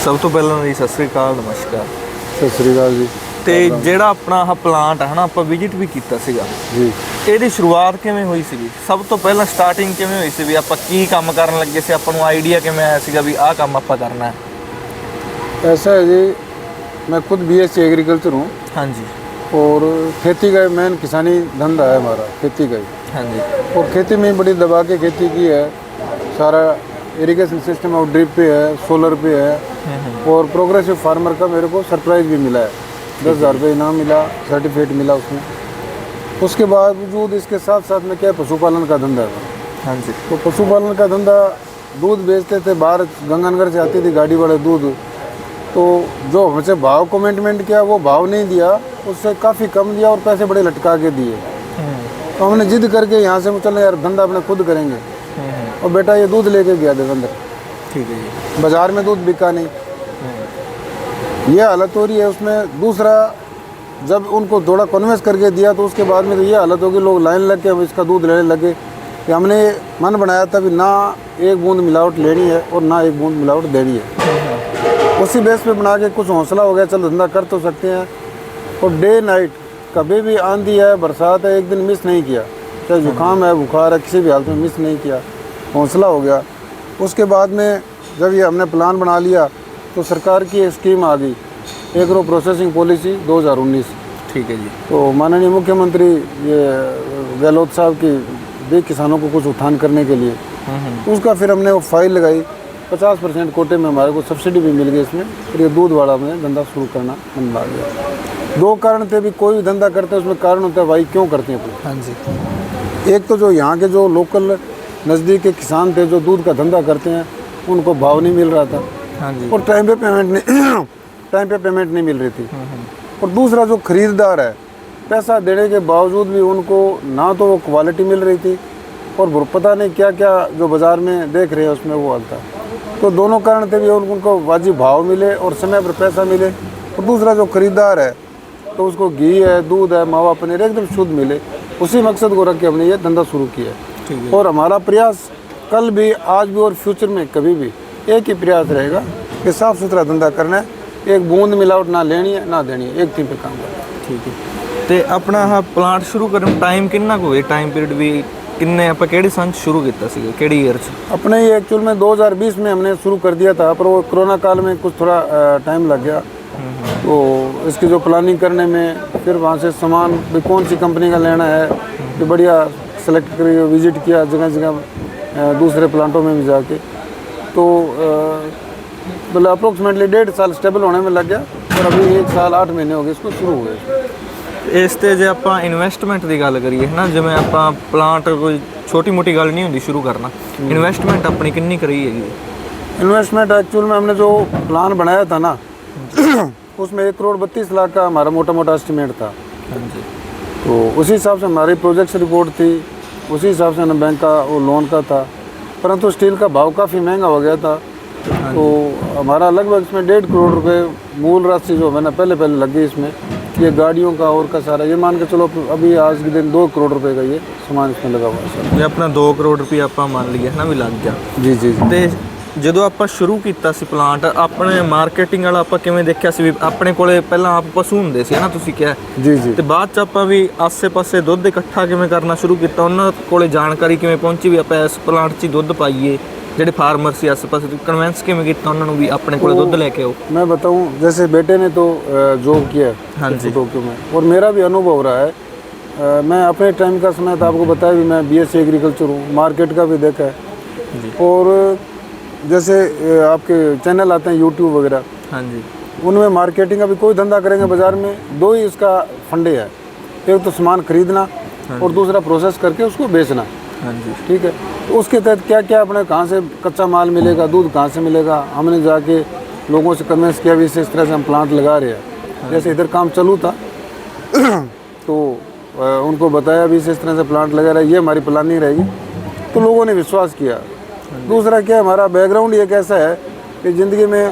ਸਭ ਤੋਂ ਪਹਿਲਾਂ ਜੀ ਸਤਿ ਸ੍ਰੀ ਅਕਾਲ, ਨਮਸਕਾਰ। ਸਤਿ ਸ੍ਰੀ ਅਕਾਲ ਜੀ। ਤੇ ਜਿਹੜਾ ਆਪਣਾ ਆਹ ਪਲਾਂਟ ਹੈ ਨਾ, ਆਪਾਂ ਵਿਜ਼ਿਟ ਵੀ ਕੀਤਾ ਸੀਗਾ ਜੀ। ਇਹਦੀ ਸ਼ੁਰੂਆਤ ਕਿਵੇਂ ਹੋਈ ਸੀਗੀ? ਸਭ ਤੋਂ ਪਹਿਲਾਂ ਸਟਾਰਟਿੰਗ ਕਿਵੇਂ ਹੋਈ ਸੀ ਵੀ ਆਪਾਂ ਕੀ ਕੰਮ ਕਰਨ ਲੱਗੇ ਸੀ? ਆਪਾਂ ਨੂੰ ਆਈਡੀਆ ਕਿਵੇਂ ਆਇਆ ਸੀਗਾ ਵੀ ਆਹ ਕੰਮ ਆਪਾਂ ਕਰਨਾ ਹੈ? ऐसा है जी, मैं खुद BSc एग्रीकल्चर हूँ ਹਾਂਜੀ और खेती का मेन किसानी धंधा है हमारा, खेती का ही। ਹਾਂਜੀ और खेती में बड़ी दबा के खेती की है, सारा इरिगेशन सिस्टम और ड्रिप पे है, सोलर पे है। और प्रोग्रेसिव फार्मर का मेरे को सरप्राइज भी मिला है, 10,000 रुपये इनाम मिला, सर्टिफिकेट मिला उसमें। उसके बावजूद इसके साथ साथ में क्या है, पशुपालन का धंधा है। ਹਾਂਜੀ तो पशुपालन का धंधा, दूध बेचते थे, बाहर गंगानगर से आती थी गाड़ी वाले दूध। तो जो हमसे भाव कमिटमेंट किया वो भाव नहीं दिया, उससे काफ़ी कम दिया और पैसे बड़े लटका के दिए। तो हमने जिद करके यहाँ से चले यार धंधा अपने खुद करेंगे। और बेटा ये दूध लेके गया देवेंद्र, ठीक है जी। बाज़ार में दूध बिका नहीं, ये हालत हो रही है उसमें। दूसरा, जब उनको थोड़ा कन्वेंस करके दिया तो उसके बाद में तो ये हालत होगी, लोग लाइन लग के इसका दूध लेने लगे। कि हमने मन बनाया था भी ना एक बूंद मिलावट लेनी है और ना एक बूंद मिलावट देनी है। उसी बेस पे बना के कुछ हौसला हो गया, चल धंधा कर तो सकते हैं। और डे नाइट कभी भी आंधी है, बरसात है, एक दिन मिस नहीं किया। चाहे जुकाम है, बुखार है, किसी भी हालत में मिस नहीं किया, हौसला हो गया। उसके बाद में जब ये हमने प्लान बना लिया तो सरकार की एक स्कीम आ गई, एग्रो प्रोसेसिंग पॉलिसी 2019। ठीक है जी। तो माननीय मुख्यमंत्री ये गहलोत साहब की भी किसानों को कुछ उत्थान करने के लिए, उसका फिर हमने वो फाइल लगाई। 50% कोटे में हमारे को सब्सिडी भी मिल गई इसमें। फिर ये दूध वाला में धंधा शुरू करना मन लग गया। दो कारण थे भी, कोई भी धंधा करते हैं उसमें कारण होता है भाई क्यों करते हैं अपने। हाँ जी। एक तो जो यहाँ के जो लोकल नज़दीक के किसान थे जो दूध का धंधा करते हैं, उनको भाव नहीं मिल रहा था। हाँ जी। और टाइम पे पेमेंट नहीं मिल रही थी। और दूसरा जो खरीददार है, पैसा देने के बावजूद भी उनको ना तो वो क्वालिटी मिल रही थी और पता नहीं क्या क्या जो बाज़ार में देख रहे हैं उसमें वो हाल था। तो दोनों कारण थे भी, उनको वाजिब भाव मिले और समय पर पैसा मिले। और दूसरा जो खरीदार है तो उसको घी है, दूध है, मावा पनीर एकदम शुद्ध मिले। उसी मकसद को रख के हमने ये धंधा शुरू किया है। और हमारा प्रयास कल भी, आज भी और फ्यूचर में कभी भी एक ही प्रयास रहेगा कि साफ़ सुथरा धंधा करना है, एक बूंद मिलावट ना लेनी है ना देनी है, एक टीम पे काम करना है। ठीक है। ਤੇ ਆਪਣਾ ਆਹ ਪਲਾਂਟ ਸ਼ੁਰੂ ਕਰਨ ਨੂੰ ਟਾਈਮ ਕਿੰਨਾ ਕੁ ਹੋਇਆ? ਟਾਈਮ ਪੀਰੀਅਡ ਵੀ किन्ने आप केड़ी सन शुरू किया सीगा, केड़ी ईयर च? अपने ये एक्चुअल में 2020 में हमने शुरू कर दिया था, पर वो कोरोना काल में कुछ थोड़ा टाइम लग गया। तो इसकी जो प्लानिंग करने में, फिर वहाँ से सामान भी कौन सी कंपनी का लेना है, कि बढ़िया सेलेक्ट कर विज़िट किया जगह जगह दूसरे प्लांटों में भी जाके। तो मतलब अप्रोक्सीमेटली 1.5 साल स्टेबल होने में लग गया। और अभी 1 साल 8 महीने हो गए इसको शुरू हुए। ਇਸ 'ਤੇ ਜੇ ਆਪਾਂ ਇਨਵੈਸਟਮੈਂਟ ਦੀ ਗੱਲ ਕਰੀਏ ਹੈ ਨਾ, ਜਿਵੇਂ ਆਪਾਂ ਪਲਾਂਟ ਕੋਈ ਛੋਟੀ ਮੋਟੀ ਗੱਲ ਨਹੀਂ ਹੁੰਦੀ ਸ਼ੁਰੂ ਕਰਨਾ, ਇਨਵੈਸਟਮੈਂਟ ਆਪਣੀ ਕਿੰਨੀ ਕਰੀ ਹੈਗੀ? इन्वेस्टमेंट एक्चुअल में हमने जो प्लान बनाया था ना उसमें 1,32,00,000 का हमारा मोटा मोटा एस्टिमेट था। हाँ जी। तो उसी हिसाब से हमारी प्रोजेक्ट रिपोर्ट थी, उसी हिसाब से बैंक का वो लोन का था। परंतु स्टील का भाव काफ़ी महंगा हो गया था। तो हमारा लगभग इसमें 1.5 करोड़ रुपए मूल राशि जो मैंने पहले लग गई इसमें, ये गाड़ियों का और का सारा, ये मान के चलो अभी आज के दिन 2 करोड़ रुपए का ये सामान इसमें लगा हुआ है सर। ये अपना 2 करोड़ रुपये आप मान लिया है ना भी लग गया। जी जी जी। ਤੇ ਜਦੋਂ ਆਪਾਂ ਸ਼ੁਰੂ ਕੀਤਾ ਸੀ ਪਲਾਂਟ, ਆਪਣੇ ਮਾਰਕੀਟਿੰਗ ਵਾਲਾ ਆਪਾਂ ਕਿਵੇਂ ਦੇਖਿਆ ਸੀ ਵੀ ਆਪਣੇ ਕੋਲੇ ਪਹਿਲਾਂ ਆਪ ਪਸ਼ੂ ਹੁੰਦੇ ਸੀ ਹੈ ਨਾ, ਤੁਸੀਂ ਕਿਹਾ जी जी। ਤੇ ਬਾਅਦ ਚ ਆਪਾਂ ਵੀ ਆਸੇ-ਪਾਸੇ ਦੁੱਧ ਇਕੱਠਾ ਕਿਵੇਂ ਕਰਨਾ ਸ਼ੁਰੂ ਕੀਤਾ? ਉਹਨਾਂ ਕੋਲੇ ਜਾਣਕਾਰੀ ਕਿਵੇਂ ਪਹੁੰਚੀ ਵੀ ਆਪਾਂ ਇਸ ਪਲਾਂਟ 'ਚ ਹੀ ਦੁੱਧ ਪਾਈਏ? ਜਿਹੜੇ फार्मर से आस-पास कन्वेंस किमें किया उन्होंने भी अपने को दूध लेके आओ? मैं बताऊं, जैसे बेटे ने तो जॉब किया हाँ जी टोक्यो में, और मेरा भी अनुभव हो रहा है। मैं अपने टाइम का समय था, आपको बताया भी मैं BSc एग्रीकल्चर हूँ, मार्केट का भी देखा है जी। और जैसे आपके चैनल आते हैं यूट्यूब वगैरह, हाँ जी, उनमें मार्केटिंग का भी कोई धंधा करेंगे बाज़ार में, 2 ही इसका फंडे है। एक तो सामान खरीदना और दूसरा प्रोसेस करके उसको बेचना। हाँ जी। ठीक है। तो उसके तहत क्या क्या अपने कहाँ से कच्चा माल मिलेगा, दूध कहाँ से मिलेगा, हमने जाके लोगों से कन्वेंस किया भी इस तरह से हम प्लांट लगा रहे हैं। जैसे इधर काम चालू था तो उनको बताया भी इस तरह से प्लांट लगा रहा है, ये हमारी प्लानिंग रहेगी। तो लोगों ने विश्वास किया। दूसरा क्या, हमारा बैकग्राउंड ये कैसा है कि ज़िंदगी में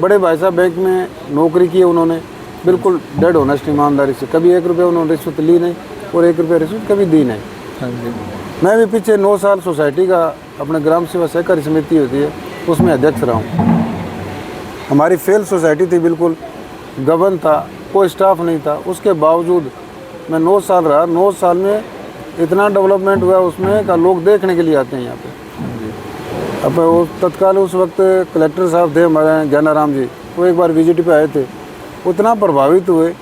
बड़े भाई साहब बैंक में नौकरी की है उन्होंने, बिल्कुल डेड ऑनेस्ट ईमानदारी से, कभी 1 रुपये उन्होंने रिश्वत ली नहीं और 1 रुपये रिश्वत कभी दी नहीं। हाँ जी। मैं भी पीछे 9 साल सोसाइटी का, अपने ग्राम सेवा सहकारी समिति होती है उसमें अध्यक्ष रहा हूँ। हमारी फेल सोसाइटी थी, बिल्कुल गबन था, कोई स्टाफ नहीं था। उसके बावजूद मैं 9 साल रहा, 9 साल में इतना डेवलपमेंट हुआ उसमें का लोग देखने के लिए आते हैं यहाँ पे। अब वो तत्काल उस वक्त कलेक्टर साहब थे हमारे ज्ञानाराम जी, वो एक बार विजिट पे आए थे, उतना प्रभावित हुए।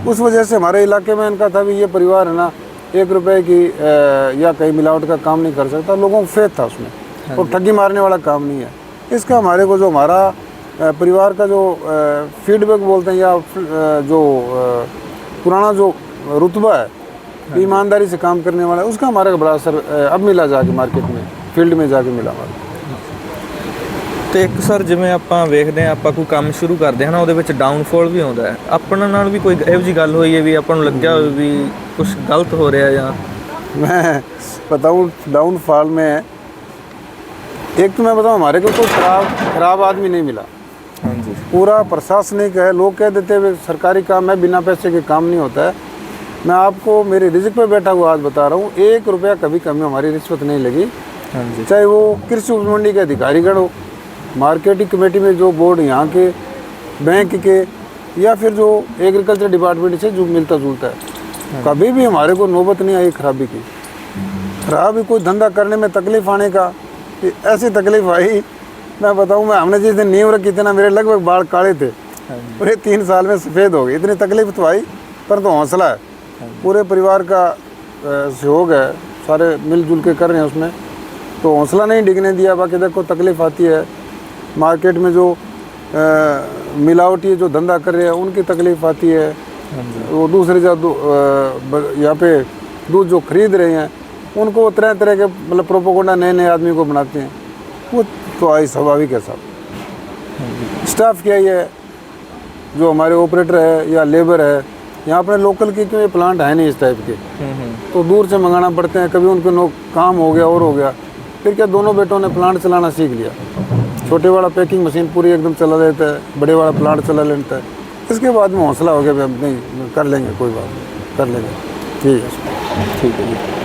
उस वजह से हमारे इलाके में इनका था भी ये परिवार है ना 1 रुपए की या कहीं मिलावट का काम नहीं कर सकता। लोगों को फेथ था उसमें, और ठगी मारने वाला काम नहीं है। इसका हमारे को जो हमारा परिवार का जो फीडबैक बोलते हैं, या जो पुराना जो रुतबा है, ईमानदारी से काम करने वाला है, उसका हमारे को बड़ा असर अब मिला जाके मार्केट में, फील्ड में जाके मिला हमारा। ਤੇ ਇੱਕ ਸਰ ਜਿਵੇਂ ਆਪਾਂ ਵੇਖਦੇ ਹਾਂ, ਆਪਾਂ ਕੋਈ ਕੰਮ ਸ਼ੁਰੂ ਕਰਦੇ ਹਾਂ ਨਾ, ਉਹਦੇ ਵਿੱਚ ਡਾਊਨਫਾਲ ਵੀ ਆਉਂਦਾ ਹੈ। ਆਪਣਾ ਨਾਲ ਵੀ ਕੋਈ ਇਹੋ ਜਿਹੀ ਗੱਲ ਹੋਈ ਹੈ ਵੀ ਆਪਾਂ ਨੂੰ ਲੱਗਿਆ ਹੋਵੇ ਵੀ ਕੁਝ ਗਲਤ ਹੋ ਰਿਹਾ ਜਾਂ? मैं बताऊँ डाउनफॉल में, एक तो मैं बताऊँ हमारे को कोई खराब आदमी नहीं मिला। हाँ जी। पूरा प्रशासनिक है। लोग कह देते हैं सरकारी काम है, बिना पैसे के काम नहीं होता है। मैं आपको मेरे रिजिक पे बैठा हुआ आज बता रहा हूँ, 1 रुपया कभी कमी हमारी रिश्वत नहीं लगी। हाँ जी। चाहे वो कृषि उपज मंडी के अधिकारीगण हो, मार्केटिंग कमेटी में जो बोर्ड यहाँ के, बैंक के, या फिर जो एग्रीकल्चर डिपार्टमेंट से जो मिलता जुलता है, कभी भी हमारे को नौबत नहीं आई खराबी की। खराबी कोई धंधा करने में तकलीफ आने का, ऐसी तकलीफ आई मैं बताऊँ, मैं हमने जिस दिन नींव रखी थी ना, मेरे लगभग बाल काले थे, पूरे 3 साल में सफ़ेद हो गए। इतनी तकलीफ तो आई, पर तो हौसला है, पूरे परिवार का सहयोग है, सारे मिलजुल के कर रहे हैं उसमें, तो हौसला नहीं डिगने दिया। बाकी देखो तकलीफ आती है, मार्केट में जो मिलावटी जो धंधा कर रहे हैं उनकी तकलीफ आती है। वो दूसरे जो यहाँ पे दूध जो खरीद रहे हैं उनको तरह तरह के मतलब प्रोपोगंडा नए आदमी को बनाते हैं, वो तो आई स्वाभाविक है साहब। स्टाफ क्या ही है, जो हमारे ऑपरेटर है या लेबर है, यहाँ अपने लोकल की क्यों प्लांट है नहीं इस टाइप के, तो दूर से मंगाना पड़ते हैं। कभी उनको काम हो गया और हो गया, फिर क्या दोनों बेटों ने प्लांट चलाना सीख लिया। छोटे वाला पैकिंग मशीन पूरी एकदम चला लेता है, बड़े वाला प्लांट चला लेता है। इसके बाद में हौसला हो गया, हम नहीं कर लेंगे, कोई बात नहीं, कर लेंगे। ठीक है, ठीक है जी।